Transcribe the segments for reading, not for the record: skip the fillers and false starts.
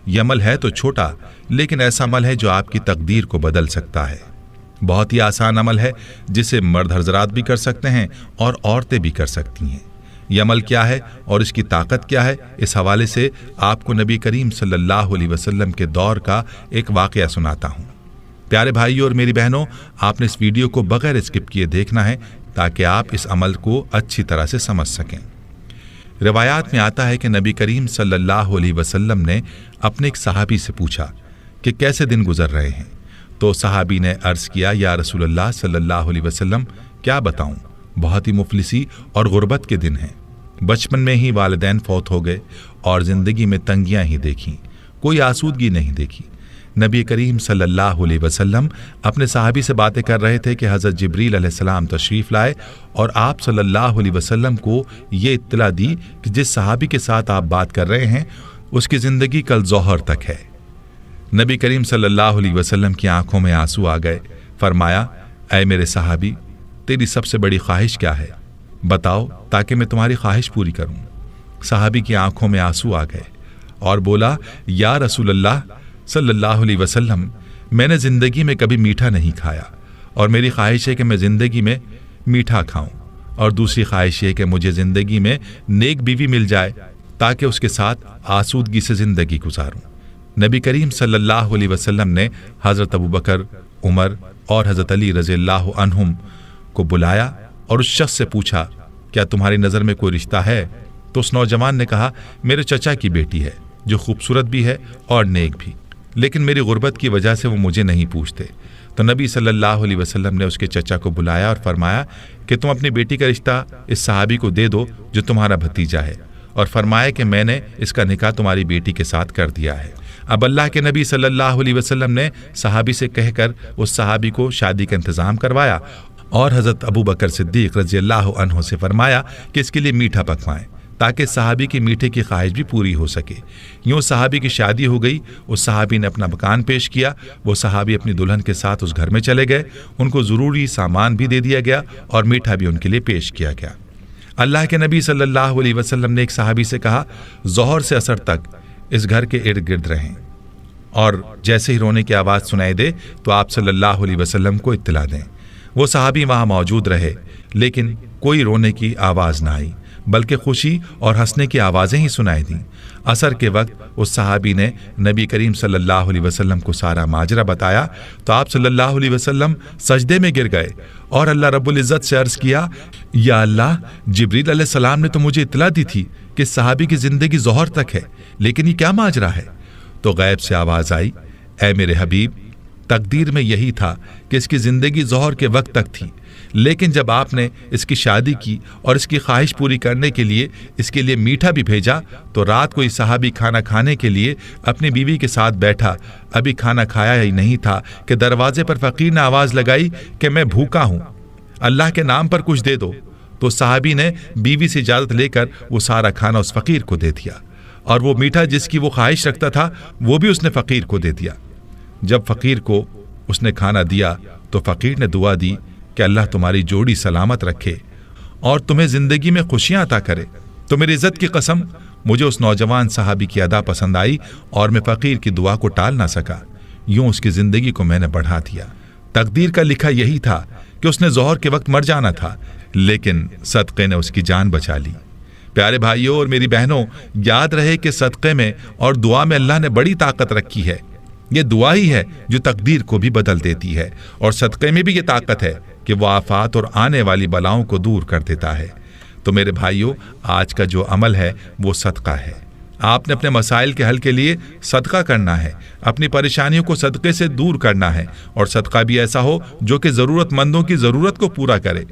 یہ عمل ہے تو چھوٹا، لیکن ایسا عمل ہے جو آپ کی تقدیر کو بدل سکتا ہے۔ بہت ہی آسان عمل ہے جسے مرد حضرات بھی کر سکتے ہیں اور عورتیں بھی کر سکتی ہیں۔ یہ عمل کیا ہے اور اس کی طاقت کیا ہے، اس حوالے سے آپ کو نبی کریم صلی اللہ علیہ وسلم کے دور کا ایک واقعہ سناتا ہوں۔ پیارے بھائیوں اور میری بہنوں، آپ نے اس ویڈیو کو بغیر اسکپ کیے دیکھنا ہے تاکہ آپ اس عمل کو اچھی طرح سے سمجھ سکیں۔ روایات میں آتا ہے کہ نبی کریم صلی اللہ علیہ وسلم نے اپنے ایک صحابی سے پوچھا کہ کیسے دن گزر رہے ہیں، تو صحابی نے عرض کیا، یا رسول اللہ صلی اللہ علیہ وسلم کیا بتاؤں، بہت ہی مفلسی اور غربت کے دن ہیں۔ بچپن میں ہی والدین فوت ہو گئے اور زندگی میں تنگیاں ہی دیکھیں، کوئی آسودگی نہیں دیکھی۔ نبی کریم صلی اللہ علیہ وسلم اپنے صحابی سے باتیں کر رہے تھے کہ حضرت جبریل علیہ السلام تشریف لائے اور آپ صلی اللہ علیہ وسلم کو یہ اطلاع دی کہ جس صحابی کے ساتھ آپ بات کر رہے ہیں اس کی زندگی کل ظہر تک ہے۔ نبی کریم صلی اللہ علیہ وسلم کی آنکھوں میں آنسو آ گئے۔ فرمایا، اے میرے صحابی، تیری سب سے بڑی خواہش کیا ہے؟ بتاؤ تاکہ میں تمہاری خواہش پوری کروں۔ صحابی کی آنکھوں میں آنسو آ گئے اور بولا، یا رسول اللہ صلی اللہ علیہ وسلم، میں نے زندگی میں کبھی میٹھا نہیں کھایا اور میری خواہش ہے کہ میں زندگی میں میٹھا کھاؤں، اور دوسری خواہش یہ کہ مجھے زندگی میں نیک بیوی مل جائے تاکہ اس کے ساتھ آسودگی سے زندگی گزاروں۔ نبی کریم صلی اللہ علیہ وسلم نے حضرت ابوبکر، عمر اور حضرت علی رضی اللہ عنہم کو بلایا اور اس شخص سے پوچھا، کیا تمہاری نظر میں کوئی رشتہ ہے؟ تو اس نوجوان نے کہا، میرے چچا کی بیٹی ہے جو خوبصورت بھی ہے اور نیک بھی، لیکن میری غربت کی وجہ سے وہ مجھے نہیں پوچھتے۔ تو نبی صلی اللہ علیہ وسلم نے اس کے چچا کو بلایا اور فرمایا کہ تم اپنی بیٹی کا رشتہ اس صحابی کو دے دو جو تمہارا بھتیجا ہے، اور فرمایا کہ میں نے اس کا نکاح تمہاری بیٹی کے ساتھ کر دیا ہے۔ اب اللہ کے نبی صلی اللہ علیہ وسلم نے صحابی سے کہہ کر اس صحابی کو شادی کا انتظام کروایا اور حضرت ابوبکر صدیق رضی اللہ عنہ سے فرمایا کہ اس کے لیے میٹھا پکوائیں تاکہ صحابی کی میٹھے کی خواہش بھی پوری ہو سکے۔ یوں صحابی کی شادی ہو گئی۔ اس صحابی نے اپنا مکان پیش کیا، وہ صحابی اپنی دلہن کے ساتھ اس گھر میں چلے گئے، ان کو ضروری سامان بھی دے دیا گیا اور میٹھا بھی ان کے لیے پیش کیا گیا۔ اللہ کے نبی صلی اللہ علیہ وسلم نے ایک صحابی سے کہا، ظہر سے عصر تک اس گھر کے ارد گرد رہیں، اور جیسے ہی رونے کی آواز سنائی دے تو آپ صلی اللہ علیہ وسلم کو اطلاع دیں۔ وہ صحابی وہاں موجود رہے، لیکن کوئی رونے کی آواز نہ آئی، بلکہ خوشی اور ہنسنے کی آوازیں ہی سنائی دیں۔ عصر کے وقت اس صحابی نے نبی کریم صلی اللہ علیہ وسلم کو سارا ماجرا بتایا تو آپ صلی اللہ علیہ وسلم سجدے میں گر گئے اور اللہ رب العزت سے عرض کیا، یا اللہ، جبریل علیہ السلام نے تو مجھے اطلاع دی تھی کہ صحابی کی زندگی ظہر تک ہے، لیکن یہ کیا ماجرا ہے؟ تو غیب سے آواز آئی، اے میرے حبیب، تقدیر میں یہی تھا کہ اس کی زندگی ظہر کے وقت تک تھی، لیکن جب آپ نے اس کی شادی کی اور اس کی خواہش پوری کرنے کے لیے اس کے لیے میٹھا بھی بھیجا تو رات کو یہ صحابی کھانا کھانے کے لیے اپنی بیوی کے ساتھ بیٹھا، ابھی کھانا کھایا ہی نہیں تھا کہ دروازے پر فقیر نے آواز لگائی کہ میں بھوکا ہوں، اللہ کے نام پر کچھ دے دو۔ تو صحابی نے بیوی سے اجازت لے کر وہ سارا کھانا اس فقیر کو دے دیا، اور وہ میٹھا جس کی وہ خواہش رکھتا تھا وہ بھی اس نے فقیر کو دے دیا۔ جب فقیر کو اس نے کھانا دیا تو فقیر نے دعا دی کہ اللہ تمہاری جوڑی سلامت رکھے اور تمہیں زندگی میں خوشیاں عطا کرے۔ تو میری عزت کی قسم، مجھے اس نوجوان صحابی کی ادا پسند آئی اور میں فقیر کی دعا کو ٹال نہ سکا، یوں اس کی زندگی کو میں نے بڑھا دیا۔ تقدیر کا لکھا یہی تھا کہ اس نے ظہر کے وقت مر جانا تھا، لیکن صدقے نے اس کی جان بچا لی۔ پیارے بھائیوں اور میری بہنوں، یاد رہے کہ صدقے میں اور دعا میں اللہ نے بڑی طاقت رکھی ہے۔ یہ دعا ہی ہے جو تقدیر کو بھی بدل دیتی ہے، اور صدقے میں بھی یہ طاقت ہے کہ وہ آفات اور آنے والی بلاؤں کو دور کر دیتا ہے۔ تو میرے بھائیوں، آج کا جو عمل ہے وہ صدقہ ہے۔ آپ نے اپنے مسائل کے حل کے لیے صدقہ کرنا ہے، اپنی پریشانیوں کو صدقے سے دور کرنا ہے، اور صدقہ بھی ایسا ہو جو کہ ضرورت مندوں کی ضرورت کو پورا کرے۔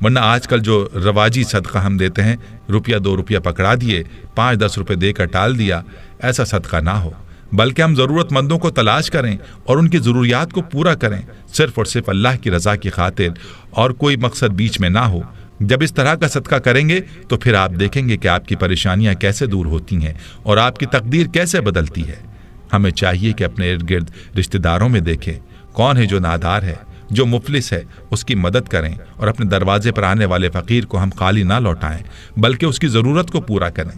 ورنہ آج کل جو رواجی صدقہ ہم دیتے ہیں، روپیہ 2 روپیہ پکڑا دیے، 5-10 روپے دے کر ٹال دیا، ایسا صدقہ نہ ہو، بلکہ ہم ضرورت مندوں کو تلاش کریں اور ان کی ضروریات کو پورا کریں، صرف اور صرف اللہ کی رضا کی خاطر، اور کوئی مقصد بیچ میں نہ ہو۔ جب اس طرح کا صدقہ کریں گے تو پھر آپ دیکھیں گے کہ آپ کی پریشانیاں کیسے دور ہوتی ہیں اور آپ کی تقدیر کیسے بدلتی ہے۔ ہمیں چاہیے کہ اپنے ارد گرد رشتہ داروں میں دیکھیں کون ہے جو نادار ہے، جو مفلس ہے، اس کی مدد کریں، اور اپنے دروازے پر آنے والے فقیر کو ہم خالی نہ لوٹائیں بلکہ اس کی ضرورت کو پورا کریں۔